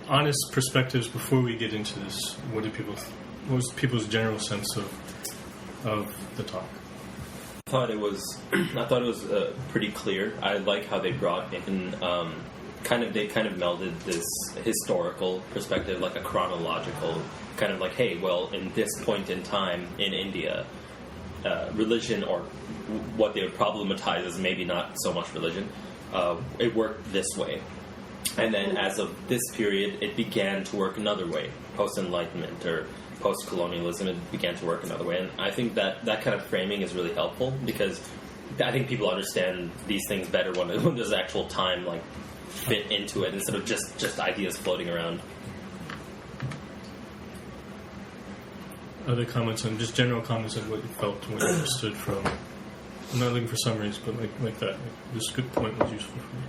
honest perspectives before we get into this. What was people's general sense of the talk? I thought it was pretty clear. I like how they brought in they melded this historical perspective, like a chronological kind of like, hey, well, in this point in time in India, religion, or what they would problematize as maybe not so much religion, it worked this way. And then as of this period, it began to work another way. Post-Enlightenment or post-colonialism, it began to work another way. And I think that kind of framing is really helpful, because I think people understand these things better when there's actual time like fit into it, instead of just ideas floating around. Other comments on, just general comments on what you felt when you understood from, I'm not looking for summaries, but like that. This good point was useful for me.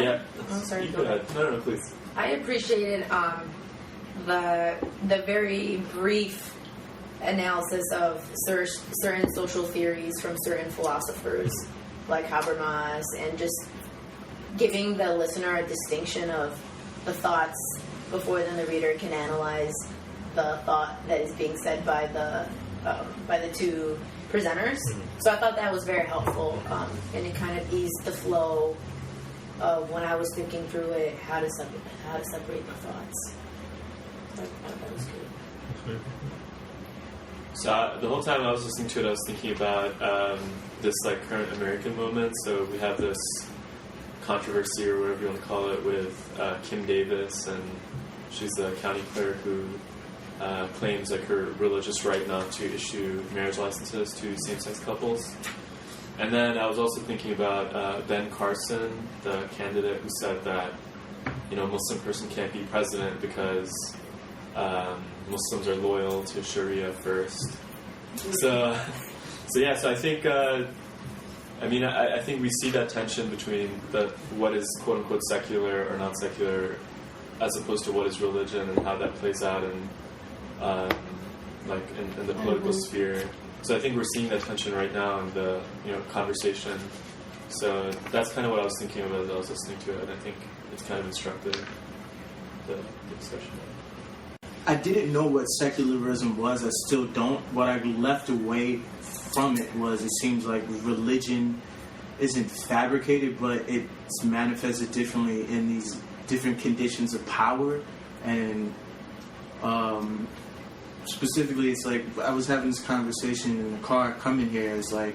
Yeah. I'm sorry. Go ahead. No, please. I appreciated the very brief analysis of certain social theories from certain philosophers like Habermas, and just giving the listener a distinction of the thoughts before then the reader can analyze the thought that is being said by the two presenters. So I thought that was very helpful, and it kind of eased the flow of when I was thinking through it, how to separate the thoughts. I thought that was good. So the whole time I was listening to it, I was thinking about this like current American moment. So we have this controversy, or whatever you want to call it, with Kim Davis, and she's the county clerk who claims like her religious right not to issue marriage licenses to same-sex couples. And then I was also thinking about Ben Carson, the candidate who said that, a Muslim person can't be president because Muslims are loyal to Sharia first. So I think, I think we see that tension between what is quote unquote secular or not secular, as opposed to what is religion, and how that plays out in the political sphere. So I think we're seeing that tension right now in the conversation. So that's kind of what I was thinking of as I was listening to it. And I think it's kind of instructive, the discussion. I didn't know what secularism was. I still don't. What I left away from it was, it seems like religion isn't fabricated, but it's manifested differently in these different conditions of power. And specifically, it's like, I was having this conversation in the car coming here. It's like,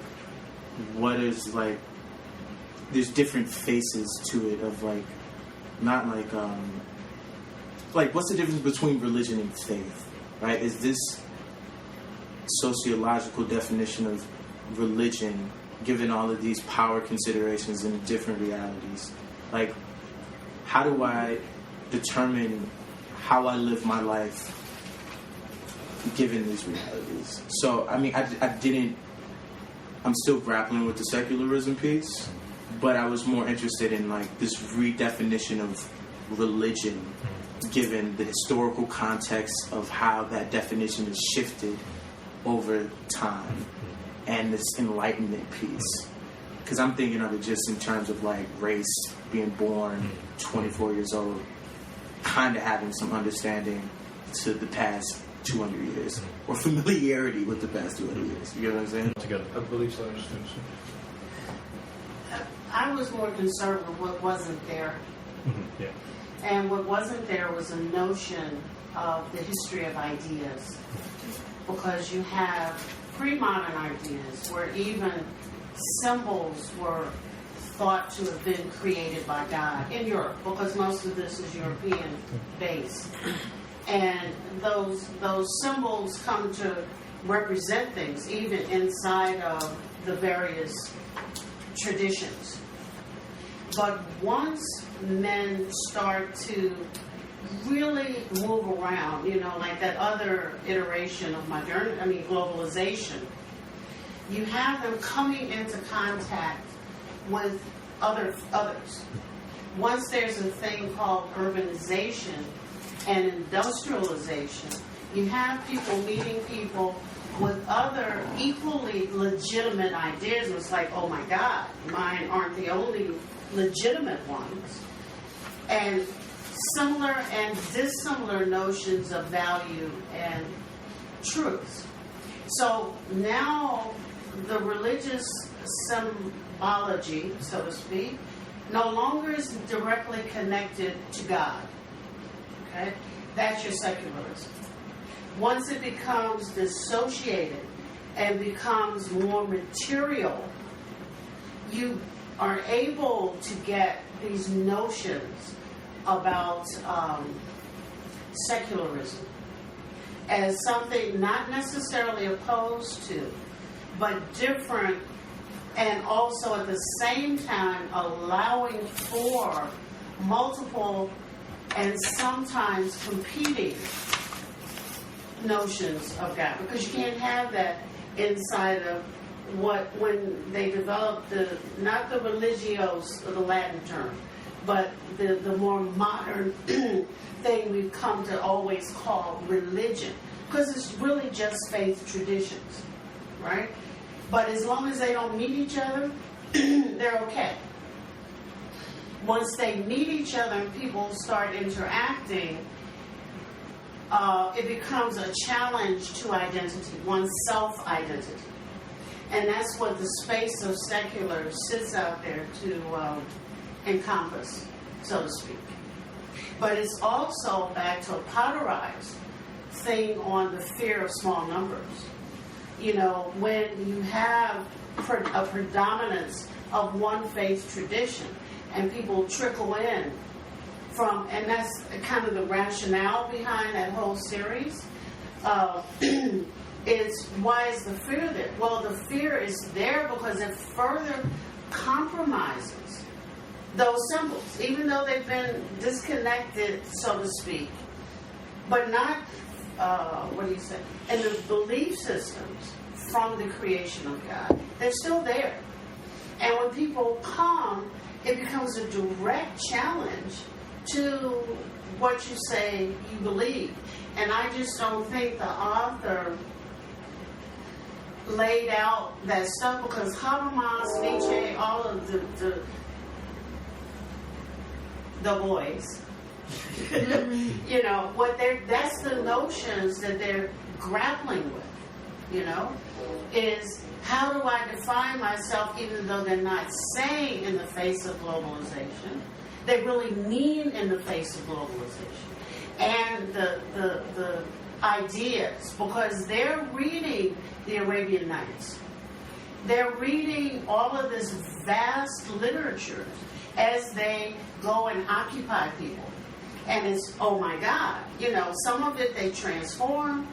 what is like, there's different faces to it of like, not like what's the difference between religion and faith, right? Is this sociological definition of religion, given all of these power considerations and different realities? Like, how do I determine how I live my life given these realities? So, I'm still grappling with the secularism piece, but I was more interested in like this redefinition of religion, given the historical context of how that definition is shifted over time, and this enlightenment piece. Because I'm thinking of it just in terms of like race, being born 24 years old, kind of having some understanding to the past 200 years, or familiarity with the past 200 years. You know what I'm saying? Together. I believe so. I understand. I was more concerned with what wasn't there. Yeah. And what wasn't there was a notion of the history of ideas. Because you have pre-modern ideas where even symbols were thought to have been created by God in Europe, because most of this is European based. And those symbols come to represent things even inside of the various traditions. But once men start to really move around, like that other iteration of globalization, you have them coming into contact with others. Once there's a thing called urbanization and industrialization, you have people meeting people with other equally legitimate ideas. And it's like, oh my God, mine aren't the only legitimate ones. And similar and dissimilar notions of value and truth. So now the religious symbology, so to speak, no longer is directly connected to God. Okay? That's your secularism. Once it becomes dissociated and becomes more material, you are able to get these notions about secularism as something not necessarily opposed to, but different, and also at the same time allowing for multiple and sometimes competing notions of God, because you can't have that inside of when they developed not the religios, the Latin term, but the more modern thing we've come to always call religion, because it's really just faith traditions, right? But as long as they don't meet each other, they're okay. Once they meet each other and people start interacting, it becomes a challenge to identity, one's self-identity. And that's what the space of secular sits out there to encompass, so to speak. But it's also back to a Potterized thing on the fear of small numbers. You know, when you have a predominance of one faith tradition and people trickle in from, and that's kind of the rationale behind that whole series, is why is the fear there? Well, the fear is there because it further compromises those symbols, even though they've been disconnected, so to speak, but not, and the belief systems from the creation of God. They're still there. And when people come, it becomes a direct challenge to what you say you believe. And I just don't think the author laid out that stuff, because Habermas, Nietzsche, all of the boys, you know, that's the notions that they're grappling with, you know, is how do I define myself, even though they're not saying in the face of globalization, they really mean in the face of globalization. And the ideas, because they're reading the Arabian Nights. They're reading all of this vast literature as they go and occupy people. And it's, oh my God, you know, some of it they transform,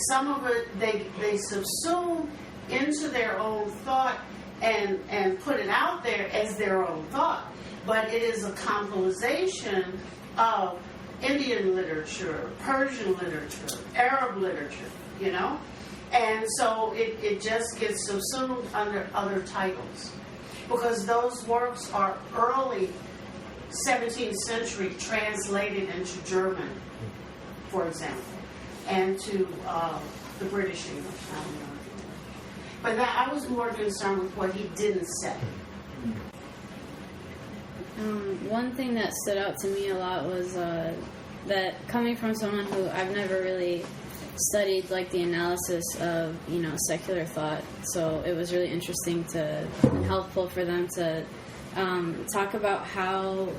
some of it they subsume into their own thought and put it out there as their own thought. But it is a compilation of Indian literature, Persian literature, Arab literature, you know? And so it just gets subsumed under other titles, because those works are early 17th century translated into German, for example, and to the British English. I don't know. But I was more concerned with what he didn't say. One thing that stood out to me a lot was that coming from someone who I've never really studied like the analysis of, you know, secular thought, so it was really interesting and helpful for them to talk about how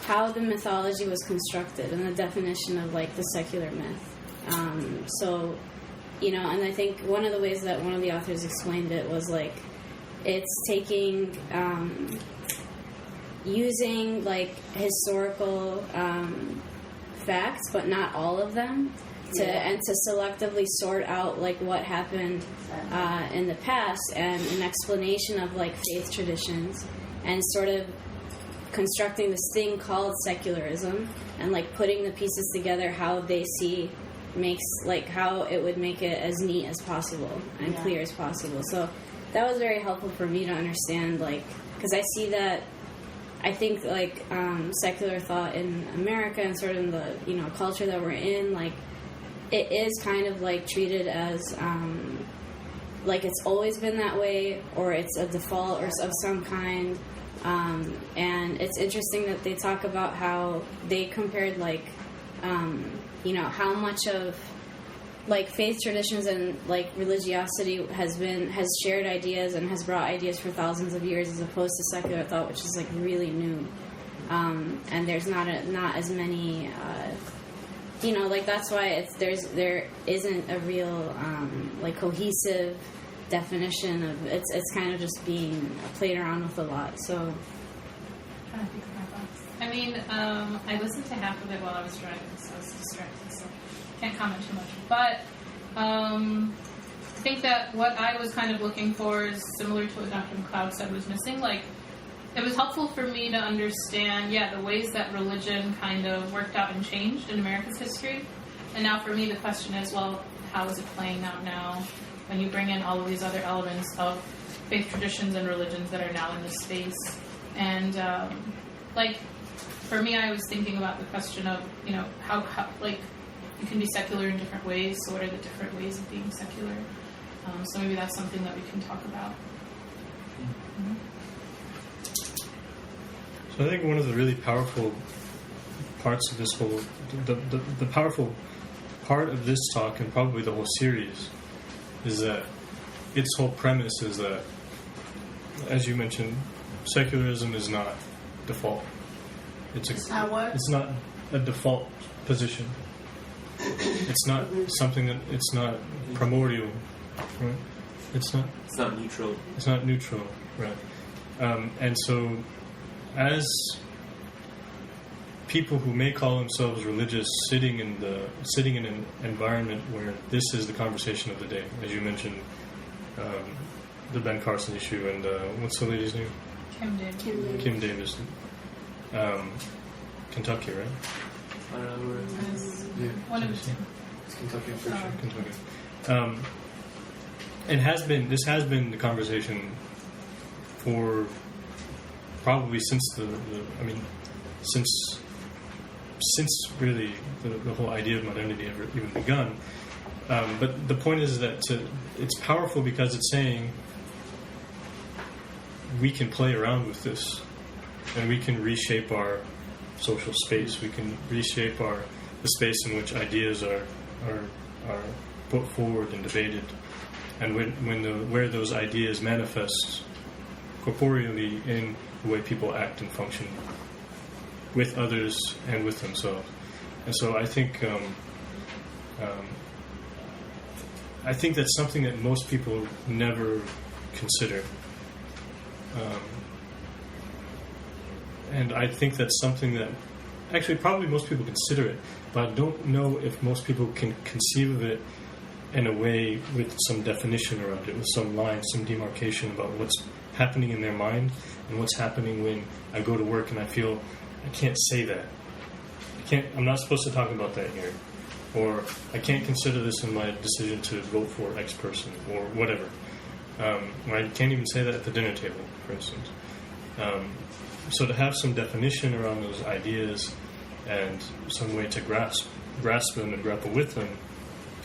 the mythology was constructed and the definition of like the secular myth. So, you know, and I think one of the ways that one of the authors explained it was like it's taking using like historical facts, but not all of them, and to selectively sort out like what happened in the past, and an explanation of like faith traditions, and sort of constructing this thing called secularism, and like putting the pieces together how they see makes like how it would make it as neat as possible and clear as possible. So that was very helpful for me to understand, like, because I see that. I think like secular thought in America and sort of in the, you know, culture that we're in, like it is kind of like treated as like it's always been that way, or it's a default or of some kind, And it's interesting that they talk about how they compared, like, how much of, like, faith traditions and, like, religiosity has shared ideas and has brought ideas for thousands of years, as opposed to secular thought, which is, like, really new. And there's not as many, like, that's why there isn't a real, like, cohesive definition of it's kind of just being played around with a lot. So trying to think of my thoughts. I mean, I listened to half of it while I was driving, so I was distracted, so can't comment too much. But I think that what I was kind of looking for is similar to what Dr. McLeod said was missing. Like, it was helpful for me to understand, the ways that religion kind of worked out and changed in America's history. And now for me, the question is, well, how is it playing out now when you bring in all of these other elements of faith traditions and religions that are now in this space? And, for me, I was thinking about the question of, how you can be secular in different ways, so what are the different ways of being secular? So maybe that's something that we can talk about. Mm-hmm. So I think one of the really powerful parts of this whole, the powerful part of this talk, and probably the whole series, is that its whole premise is that, as you mentioned, secularism is not default. It's not a default position. It's not something that, it's not primordial, right? It's not neutral. It's not neutral, right? And so, as people who may call themselves religious, sitting in an environment where this is the conversation of the day, as you mentioned, the Ben Carson issue, and what's the lady's name? Kim Davis. Kentucky, right? I don't know where One of the two. it's Kentucky for sure. Kentucky. This has been the conversation for probably since since really the whole idea of modernity ever even begun. But the point is that it's powerful because it's saying we can play around with this, and we can reshape our social space. We can reshape the space in which ideas are put forward and debated, and where those ideas manifest corporeally in the way people act and function with others and with themselves. And so I think that's something that most people never consider. And I think that's something that actually probably most people consider it, but I don't know if most people can conceive of it in a way with some definition around it, with some line, some demarcation about what's happening in their mind and what's happening when I go to work and I feel I can't say that. I'm not supposed to talk about that here. Or I can't consider this in my decision to vote for X person or whatever. Or I can't even say that at the dinner table, for instance. So to have some definition around those ideas and some way to grasp them and grapple with them,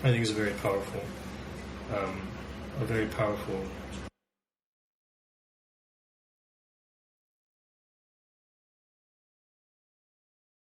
I think is a very powerful